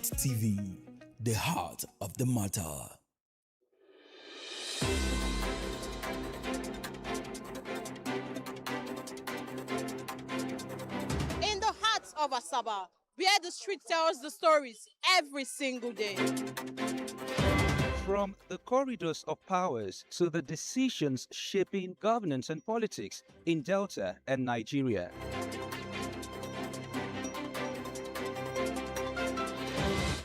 Dott TV, the heart of the matter. In the heart of Asaba, where the street tells the stories every single day. From the corridors of powers to the decisions shaping governance and politics in Delta and Nigeria.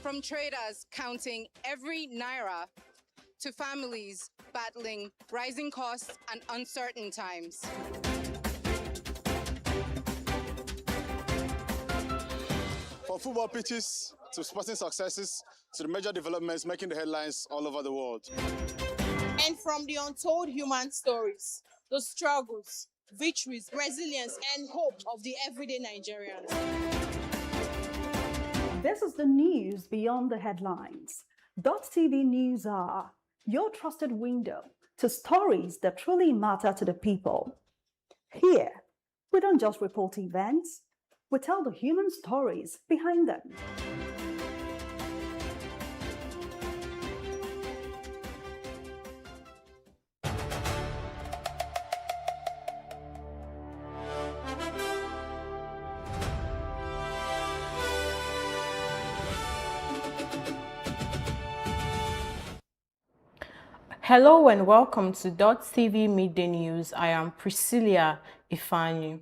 From traders counting every naira to families battling rising costs and uncertain times. From football pitches to sporting successes to the major developments making the headlines all over the world. And from the untold human stories, the struggles, victories, resilience, and hope of the everyday Nigerians. This is the news beyond the headlines. Dott TV News are your trusted window to stories that truly matter to the people. Here, we don't just report events, we tell the human stories behind them. Hello and welcome to Dott TV Midday News. I am Priscilla Ifani.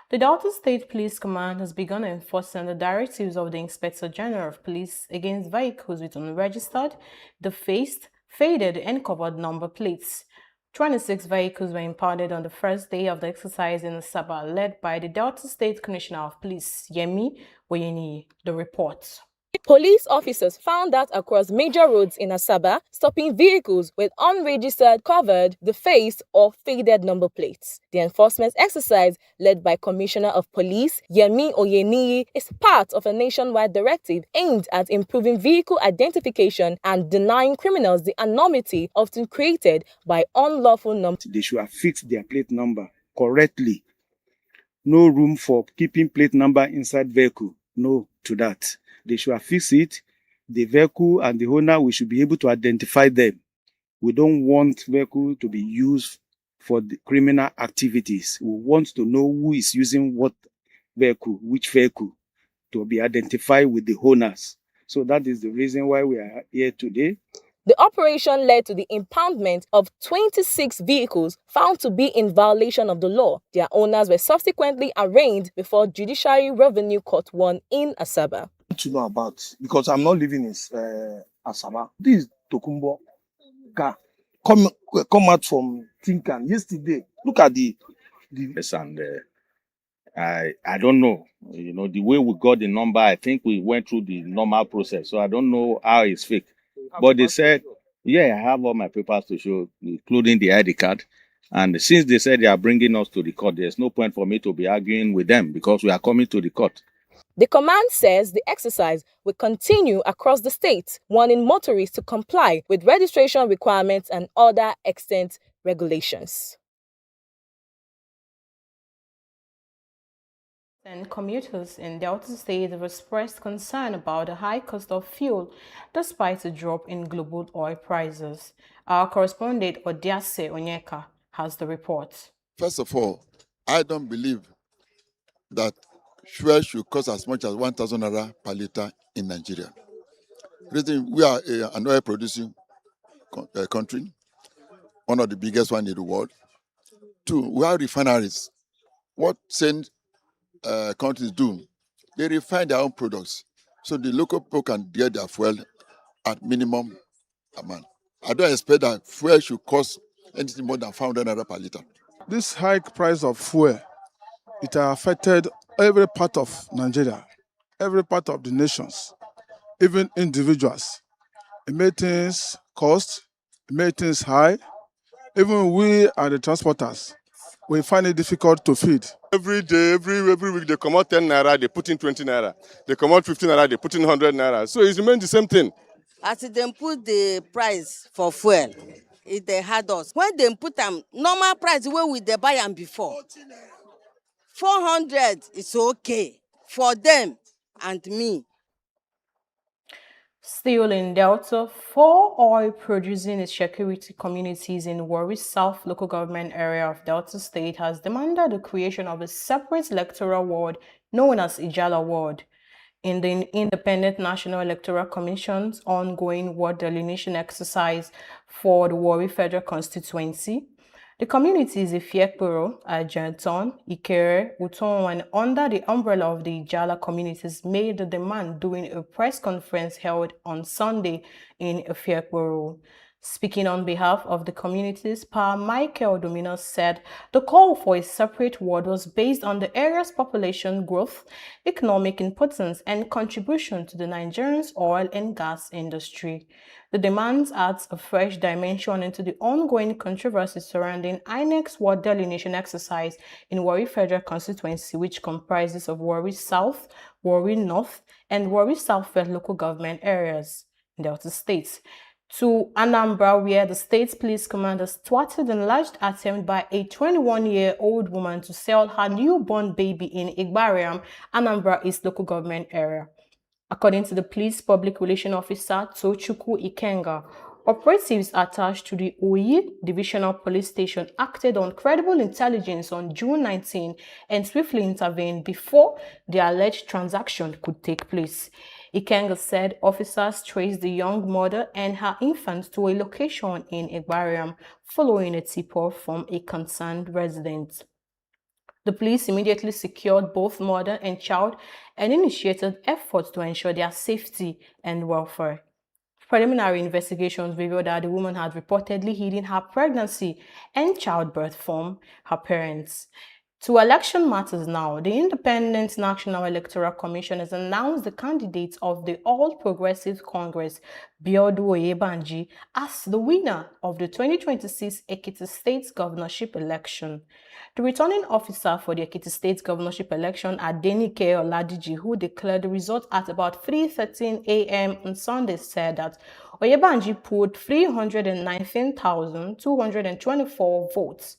The Delta State Police Command has begun enforcing the directives of the Inspector General of Police against vehicles with unregistered, defaced, faded, and covered number plates. 26 vehicles were impounded on the first day of the exercise in Asaba, led by the Delta State Commissioner of Police, Yemi Oyeniyi. The report. Police officers found that across major roads in Asaba, stopping vehicles with unregistered, covered, defaced, or faded number plates. The enforcement exercise, led by Commissioner of Police Yemi Oyeniyi, is part of a nationwide directive aimed at improving vehicle identification and denying criminals the anonymity often created by unlawful numbers. They should have fixed their plate number correctly. No room for keeping plate number inside vehicle. No to that. They should have fixed it. The vehicle and the owner, we should be able to identify them. We don't want vehicle to be used for the criminal activities. We want to know who is using what vehicle, which vehicle, to be identified with the owners. So that is the reason why we are here today. The operation led to the impoundment of 26 vehicles found to be in violation of the law. Their owners were subsequently arraigned before Judiciary Revenue Court 1 in Asaba. To know about, because I'm not living in Asaba. This Tokumbo car come out from Tinkan yesterday. Look at the yes, and I don't know. You know, the way we got the number, I think we went through the normal process. So I don't know how it's fake. But they said, yeah, I have all my papers to show, including the ID card. And since they said they are bringing us to the court, there's no point for me to be arguing with them because we are coming to the court. The command says the exercise will continue across the state, warning motorists to comply with registration requirements and other extant regulations. And commuters in Delta State have expressed concern about the high cost of fuel despite a drop in global oil prices. Our correspondent Odiase Onyeka has the report. First of all, I don't believe that fuel should cost as much as 1,000 naira per liter in Nigeria. Reason we are an oil producing country, one of the biggest one in the world. Two, we have refineries. What send countries do? They refine their own products, so the local people can get their fuel at minimum amount. I don't expect that fuel should cost anything more than 500 naira per liter. this high price of fuel. It has affected every part of Nigeria, every part of the nations, even individuals. It made things cost, it made things high. Even we are the transporters, we find it difficult to feed. Every day, every week, they come out 10 naira, they put in 20 naira. They come out 15 naira, they put in 100 naira. So it remains the same thing. As they put the price for fuel, they had us. When they put them normal price where we they buy them before, 400 is okay for them and me. Still in Delta, 4 oil-producing insecurity communities in Warri South local government area of Delta State has demanded the creation of a separate electoral ward known as Ijala Ward. In the Independent National Electoral Commission's ongoing ward delineation exercise for the Warri Federal Constituency, the communities Ifiekporo, Ajanton, Ikere, Uton, and under the umbrella of the Ijala communities made the demand during a press conference held on Sunday in Ifiekporo. Speaking on behalf of the communities, Pa Michael Domino said the call for a separate ward was based on the area's population growth, economic importance, and contribution to the Nigerian's oil and gas industry. The demands adds a fresh dimension into the ongoing controversy surrounding INEC's ward delineation exercise in Warri Federal Constituency, which comprises of Warri South, Warri North, and Warri Southwest local government areas in Delta State, to Anambra, where the state police commander thwarted an alleged attempt by a 21-year-old woman to sell her newborn baby in Igbariam, Anambra East local government area. According to the police public relations officer Tochukwu Ikenga, operatives attached to the Oyi Divisional Police Station acted on credible intelligence on June 19 and swiftly intervened before the alleged transaction could take place. Ikenga said officers traced the young mother and her infant to a location in Igbariam following a tip-off from a concerned resident. The police immediately secured both mother and child and initiated efforts to ensure their safety and welfare. Preliminary investigations revealed that the woman had reportedly hidden her pregnancy and childbirth from her parents. To election matters now, the Independent National Electoral Commission has announced the candidates of the All Progressive Congress, Biodun Oyebanji, as the winner of the 2026 Ekiti State governorship election. The returning officer for the Ekiti State governorship election, Adenike Oladiji, who declared the result at about 3:13 a.m. on Sunday, said that Oyebanji pulled 319,224 votes.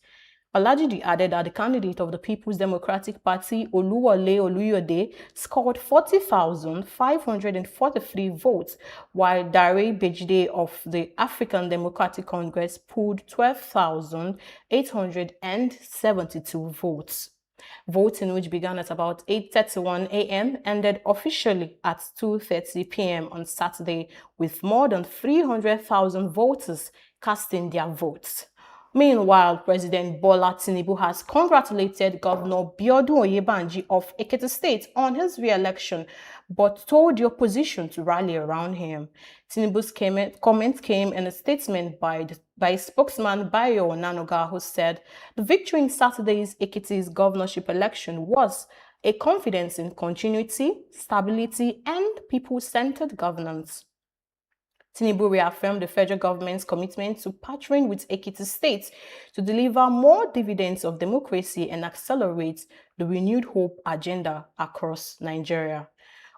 Olajide added that the candidate of the People's Democratic Party, Oluwole Oluyode, scored 40,543 votes, while Dare Bejide of the African Democratic Congress pulled 12,872 votes. Voting, which began at about 8:31 a.m., ended officially at 2:30 p.m. on Saturday, with more than 300,000 voters casting their votes. Meanwhile, President Bola Tinubu has congratulated Governor Biodun Oyebanji of Ekiti State on his re-election, but told the opposition to rally around him. Tinubu's comment came in a statement by spokesman Bayo Nanoga, who said the victory in Saturday's Ekiti's governorship election was a confidence in continuity, stability, and people-centered governance. Tinubu reaffirmed the federal government's commitment to partnering with Ekiti State to deliver more dividends of democracy and accelerate the renewed hope agenda across Nigeria.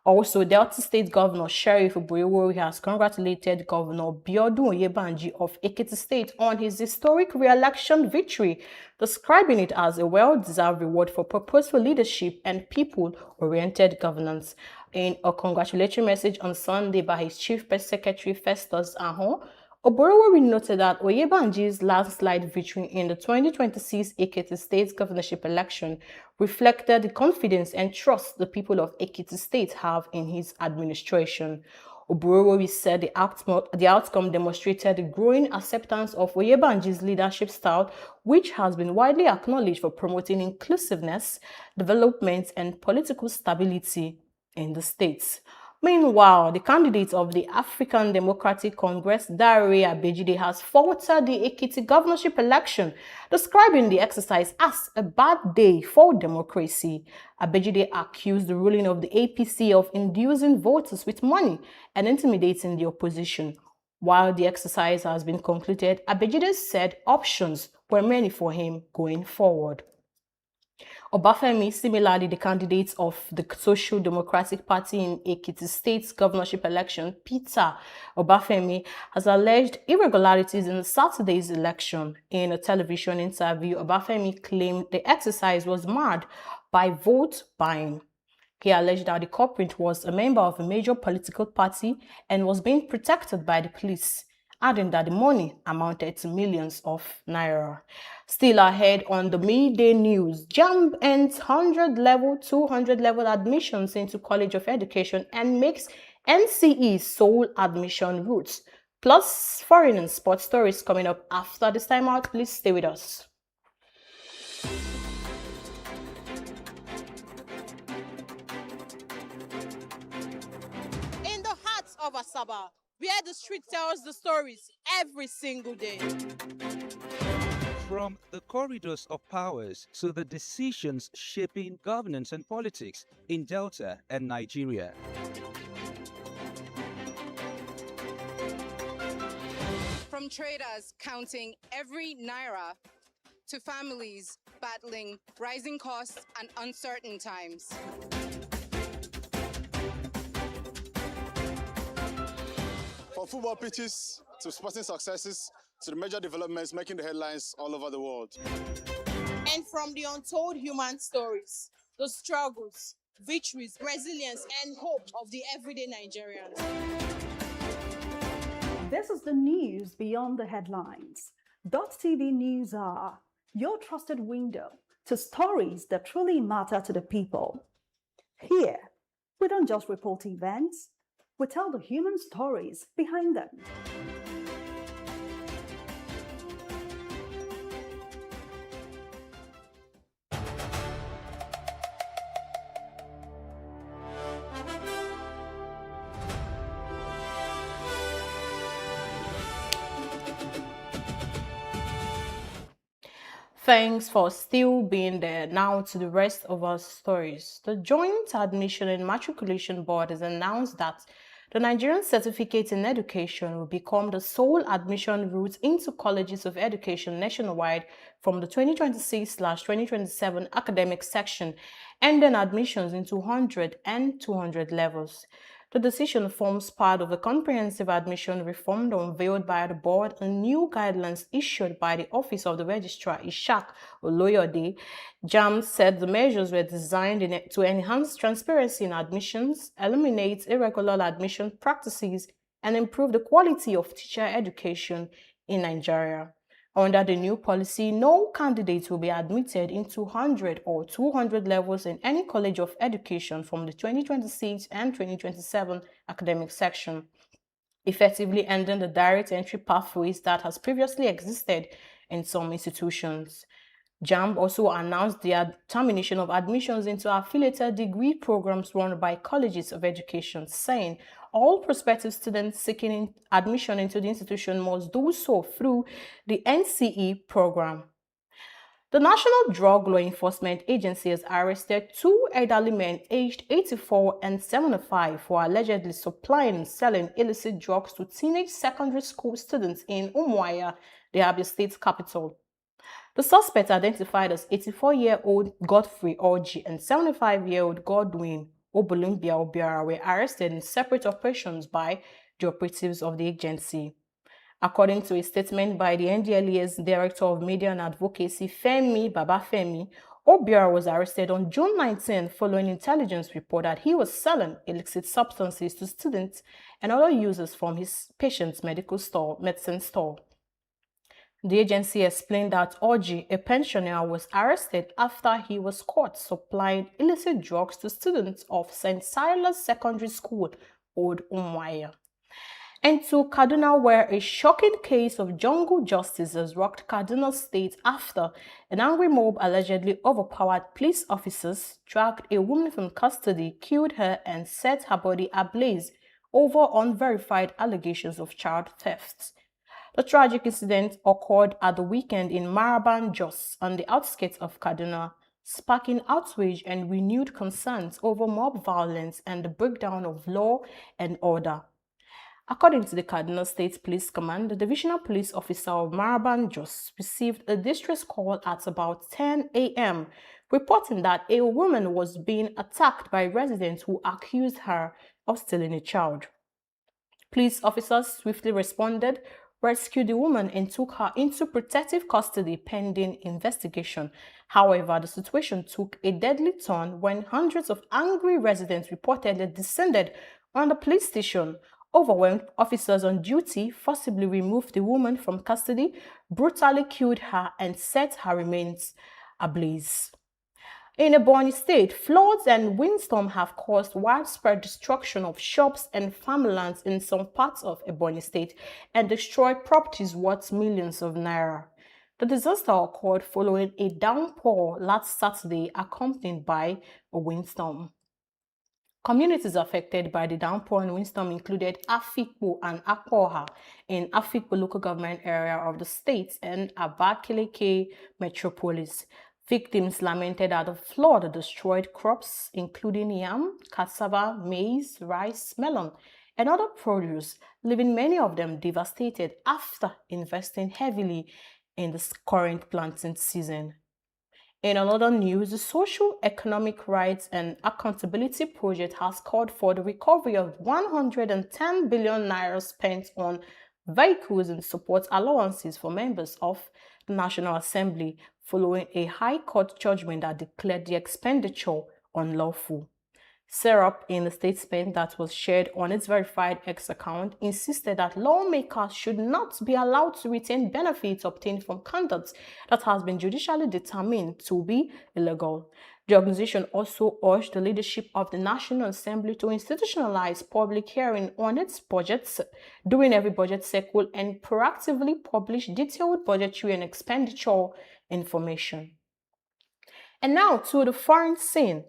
Also, Delta State Governor Sheriff Warri has congratulated Governor Biodun Oyebanji of Ekiti State on his historic re-election victory, describing it as a well-deserved reward for purposeful leadership and people-oriented governance. In a congratulatory message on Sunday by his Chief Press Secretary Festus Ahon, Warri noted that Oyebanji's landslide victory in the 2026 Ekiti State governorship election reflected the confidence and trust the people of Ekiti State have in his administration. Warri said the outcome demonstrated the growing acceptance of Oyebanji's leadership style, which has been widely acknowledged for promoting inclusiveness, development, and political stability in the states. Meanwhile, the candidate of the African Democratic Congress, Dare Bejide, has faltered the Ekiti governorship election, describing the exercise as a bad day for democracy. Abejide accused the ruling of the APC of inducing voters with money and intimidating the opposition. While the exercise has been concluded, Abejide said options were many for him going forward. Obafemi, similarly the candidate of the Social Democratic Party in Ekiti State's governorship election, Peter Obafemi, has alleged irregularities in Saturday's election. In a television interview, Obafemi claimed the exercise was marred by vote buying. He alleged that the culprit was a member of a major political party and was being protected by the police, adding that the money amounted to millions of naira. Still ahead on the midday news, JAMB ends 100 level, 200 level admissions into College of Education and makes NCE sole admission routes. Plus, foreign and sports stories coming up after this time out. Please stay with us. In the heart of Asaba, where the street tells the stories every single day. From the corridors of powers to the decisions shaping governance and politics in Delta and Nigeria. From traders counting every naira to families battling rising costs and uncertain times. From football pitches to sporting successes to the major developments making the headlines all over the world. And from the untold human stories, the struggles, victories, resilience, and hope of the everyday Nigerians. This is the news beyond the headlines. Dott TV News are your trusted window to stories that truly matter to the people. Here, we don't just report events, we tell the human stories behind them. Thanks for still being there. Now to the rest of our stories. The Joint Admission and Matriculation Board has announced that the Nigerian Certificate in Education will become the sole admission route into colleges of education nationwide from the 2026/2027 academic section, ending admissions into 100 and 200 levels. The decision forms part of a comprehensive admission reform unveiled by the board and new guidelines issued by the Office of the Registrar, Ishaq Oloyode. JAMB said the measures were designed to enhance transparency in admissions, eliminate irregular admission practices, and improve the quality of teacher education in Nigeria. Under the new policy, no candidate will be admitted into 100 or 200 levels in any college of education from the 2026 and 2027 academic section, effectively ending the direct entry pathways that has previously existed in some institutions. JAMB also announced the termination of admissions into affiliated degree programs run by colleges of education, saying all prospective students seeking admission into the institution must do so through the NCE program. The National Drug Law Enforcement Agency has arrested two elderly men aged 84 and 75 for allegedly supplying and selling illicit drugs to teenage secondary school students in Umuahia, the Abia State capital. The suspects, identified as 84-year-old Godfrey Orji and 75-year-old Godwin Obolumbia Obiara, were arrested in separate operations by the operatives of the agency. According to a statement by the NDLEA's Director of Media and Advocacy, Femi Babafemi, Obiara was arrested on June 19 following intelligence report that he was selling illicit substances to students and other users from his patient's medicine store. The agency explained that Orji, a pensioner, was arrested after he was caught supplying illicit drugs to students of St. Silas Secondary School, Old Umuahia. And to Kaduna, where a shocking case of jungle justice has rocked Kaduna State after an angry mob allegedly overpowered police officers, dragged a woman from custody, killed her, and set her body ablaze over unverified allegations of child theft. The tragic incident occurred at the weekend in Maraban, Jos, on the outskirts of Kaduna, sparking outrage and renewed concerns over mob violence and the breakdown of law and order. According to the Kaduna State Police Command, the Divisional Police Officer of Maraban, Jos, received a distress call at about 10 a.m., reporting that a woman was being attacked by residents who accused her of stealing a child. Police officers swiftly responded, rescued the woman and took her into protective custody pending investigation. However, the situation took a deadly turn when hundreds of angry residents reportedly descended on the police station, overwhelmed officers on duty, forcibly removed the woman from custody, brutally killed her, and set her remains ablaze. In Ebonyi State, floods and windstorms have caused widespread destruction of shops and farmlands in some parts of Ebonyi State and destroyed properties worth millions of naira. The disaster occurred following a downpour last Saturday accompanied by a windstorm. Communities affected by the downpour and windstorm included Afikpo and Akpoha in Afikpo local government area of the state and Abakaliki metropolis. Victims lamented that the flood destroyed crops including yam, cassava, maize, rice, melon, and other produce, leaving many of them devastated after investing heavily in the current planting season. In another news, the Social Economic Rights and Accountability Project has called for the recovery of 110 billion naira spent on vehicles and support allowances for members of the National Assembly following a High Court judgment that declared the expenditure unlawful. Serap, in a statement that was shared on its verified X account, insisted that lawmakers should not be allowed to retain benefits obtained from conduct that has been judicially determined to be illegal. The organization also urged the leadership of the National Assembly to institutionalize public hearing on its budgets during every budget cycle and proactively publish detailed budgetary and expenditure information. And now to the foreign scene.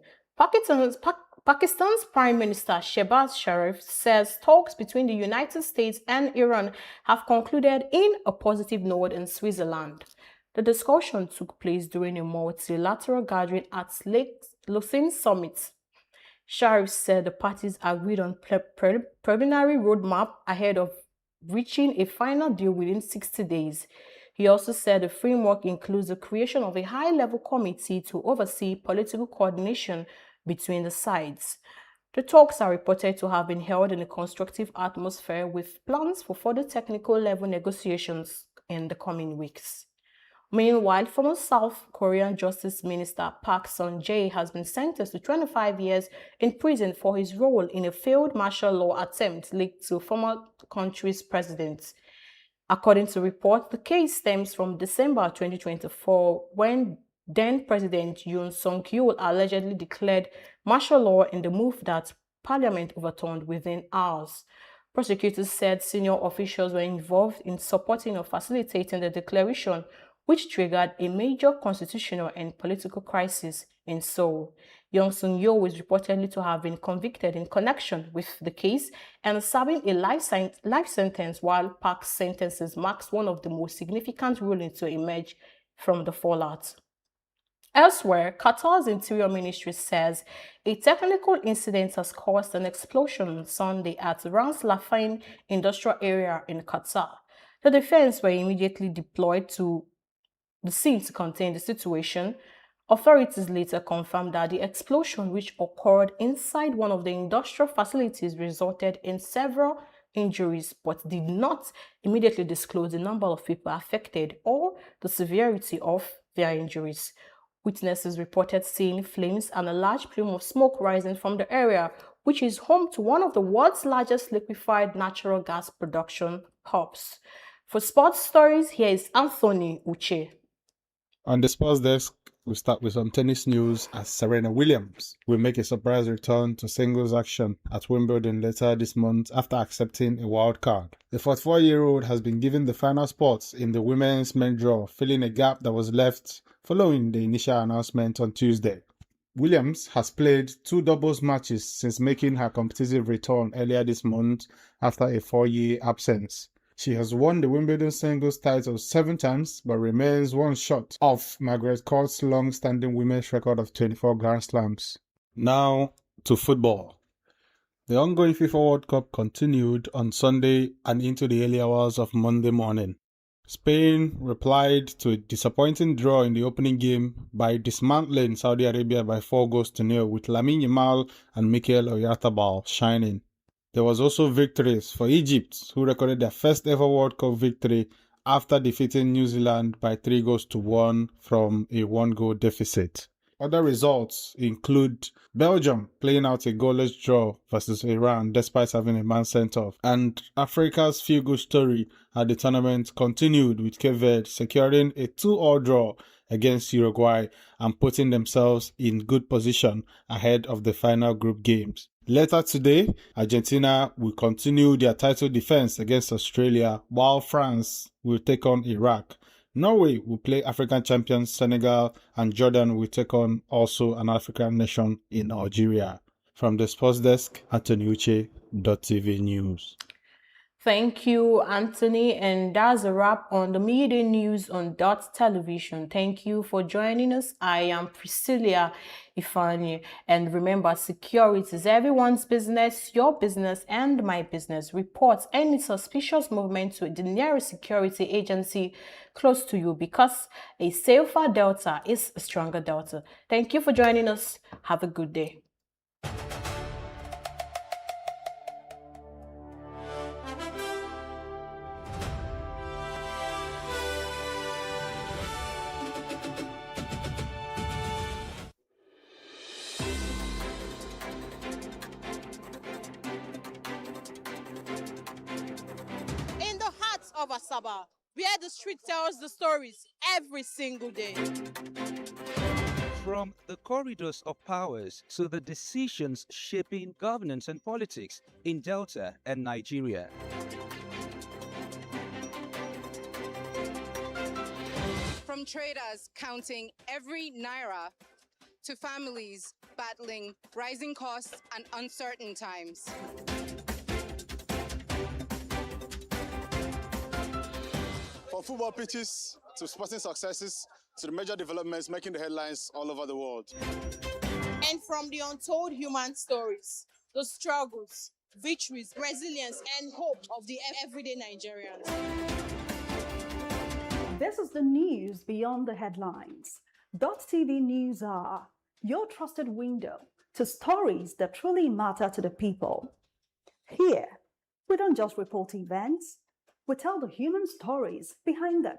Pakistan's Prime Minister Shehbaz Sharif says talks between the United States and Iran have concluded in a positive note in Switzerland. The discussion took place during a multilateral gathering at Lausanne Summit. Sharif said the parties agreed on preliminary roadmap ahead of reaching a final deal within 60 days. He also said the framework includes the creation of a high-level committee to oversee political coordination between the sides. The talks are reported to have been held in a constructive atmosphere with plans for further technical level negotiations in the coming weeks. Meanwhile, former South Korean Justice Minister Park Sun-jae has been sentenced to 25 years in prison for his role in a failed martial law attempt linked to former country's president. According to reports, the case stems from December 2024 when then-President Yoon Suk-yeol allegedly declared martial law in the move that Parliament overturned within hours. Prosecutors said senior officials were involved in supporting or facilitating the declaration, which triggered a major constitutional and political crisis in Seoul. Yoon Suk-yeol is reportedly to have been convicted in connection with the case and serving a life sentence, while Park's sentences marks one of the most significant rulings to emerge from the fallout. Elsewhere, Qatar's Interior Ministry says a technical incident has caused an explosion on Sunday at Ras Laffan industrial area in Qatar. The defense were immediately deployed to the scene to contain the situation. Authorities later confirmed that the explosion, which occurred inside one of the industrial facilities, resulted in several injuries, but did not immediately disclose the number of people affected or the severity of their injuries. Witnesses reported seeing flames and a large plume of smoke rising from the area, which is home to one of the world's largest liquefied natural gas production hubs. For sports stories, here is Anthony Uche. On the sports desk, we start with some tennis news as Serena Williams will make a surprise return to singles action at Wimbledon later this month after accepting a wild card. The 44-year-old has been given the final spots in the women's main draw, filling a gap that was left following the initial announcement on Tuesday. Williams has played 2 doubles matches since making her competitive return earlier this month after a 4-year absence. She has won the Wimbledon singles title 7 times, but remains one short off Margaret Court's long-standing women's record of 24 Grand Slams. Now to football. The ongoing FIFA World Cup continued on Sunday and into the early hours of Monday morning. Spain replied to a disappointing draw in the opening game by dismantling Saudi Arabia by 4-0 with Lamine Yamal and Mikel Oyarzabal shining. There was also victories for Egypt, who recorded their first ever World Cup victory after defeating New Zealand by 3-1 from a 1-goal deficit. Other results include Belgium playing out a goalless draw versus Iran despite having a man sent off, and Africa's feel-good story at the tournament continued with Cape Verde securing a 2-2 draw against Uruguay and putting themselves in good position ahead of the final group games. Later today, Argentina will continue their title defense against Australia, while France will take on Iraq. Norway will play African champions Senegal, and Jordan will take on also an African nation in Algeria. From the sports desk, Anthony Uche, Dott TV News. Thank you, Anthony, and that's a wrap on the Midday News on Dott Television. Thank you for joining us. I am Priscilla Ifani, and remember, security is everyone's business, your business and my business. Report any suspicious movement to the nearest security agency close to you, because a safer Delta is a stronger Delta. Thank you for joining us. Have a good day. Of Asaba, where the street tells the stories every single day. From the corridors of powers to the decisions shaping governance and politics in Delta and Nigeria. From traders counting every naira to families battling rising costs and uncertain times. From football pitches to sporting successes to the major developments making the headlines all over the world. And from the untold human stories, the struggles, victories, resilience, and hope of the everyday Nigerians. This is the news beyond the headlines. Dott TV News are your trusted window to stories that truly matter to the people. Here, we don't just report events, we tell the human stories behind them.